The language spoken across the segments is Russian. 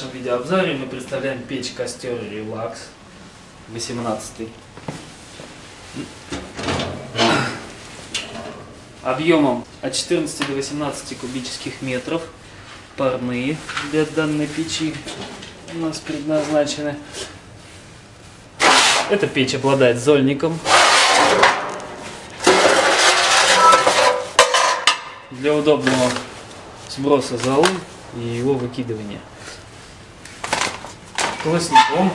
нашем видеообзоре мы представляем печь-костер Relax 18. Объемом от 14 до 18 кубических метров. Парные для данной печи у нас предназначены. Эта печь обладает зольником. Для удобного сброса золы и его выкидывания. Колосником.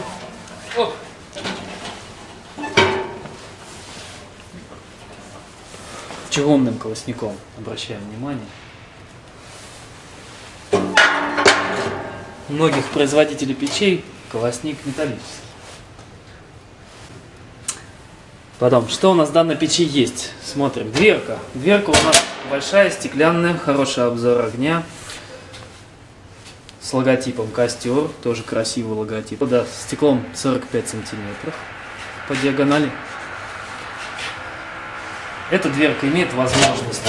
Чугунным колосником, обращаем внимание. У многих производителей печей колосник металлический. Потом, что у нас в данной печи есть? Смотрим. Дверка. Дверка у нас большая, стеклянная, хороший обзор огня. С логотипом костер, тоже красивый логотип. Да, стеклом 45 сантиметров по диагонали. Эта дверка имеет возможность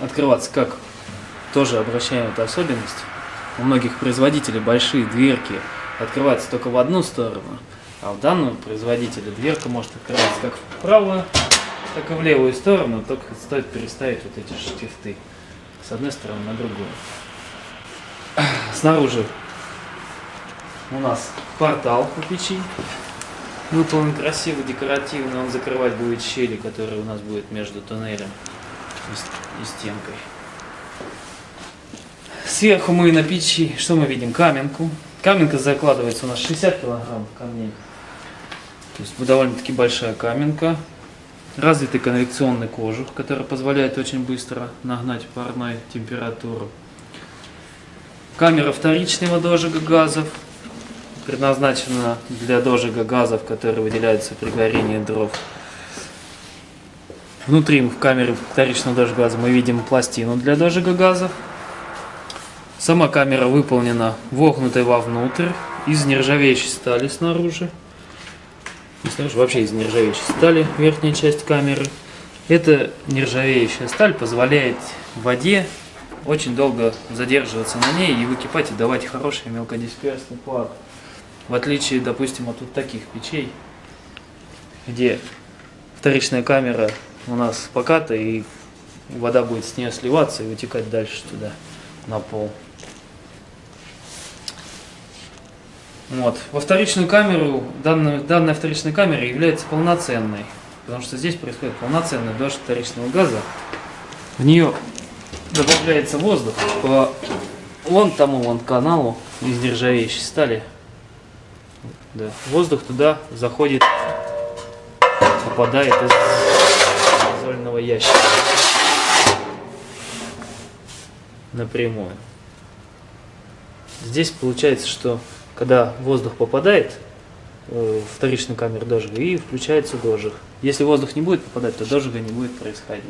открываться, как тоже обращаем эту особенность. У многих производителей большие дверки открываются только в одну сторону, а у данного производителя дверка может открываться как в правую, так и в левую сторону, только стоит переставить вот эти штифты с одной стороны на другую. Снаружи у нас портал у печи. Выполнен красиво, декоративно, он закрывать будет щели, которые у нас будет между туннелем и стенкой. Сверху мы на печи, что мы видим? Каменку. Каменка закладывается у нас 60 килограмм камней. То есть довольно-таки большая каменка. Развитый конвекционный кожух, который позволяет очень быстро нагнать парной температуру. Камера вторичного дожига газов. Предназначена для дожига газов, которые выделяются при горении дров. Внутри в камере вторичного дожига газа мы видим пластину для дожига газов. Сама камера выполнена вогнутой вовнутрь из нержавеющей стали снаружи. Снаружи вообще из нержавеющей стали верхняя часть камеры. Эта нержавеющая сталь позволяет воде очень долго задерживаться на ней и выкипать и давать хороший мелкодисперсный пар. В отличие, допустим, от вот таких печей, где вторичная камера у нас поката, и вода будет с нее сливаться и вытекать дальше туда, на пол. Вот. Во вторичную камеру, данная вторичная камера является полноценной, потому что здесь происходит полноценный дождь вторичного газа. В нее добавляется воздух по вон тому каналу из нержавеющей стали. Да. Воздух туда заходит, попадает из зольного ящика напрямую. Здесь получается, что когда воздух попадает в вторичную камеру дожига, и включается дожиг. Если воздух не будет попадать, то дожига не будет происходить.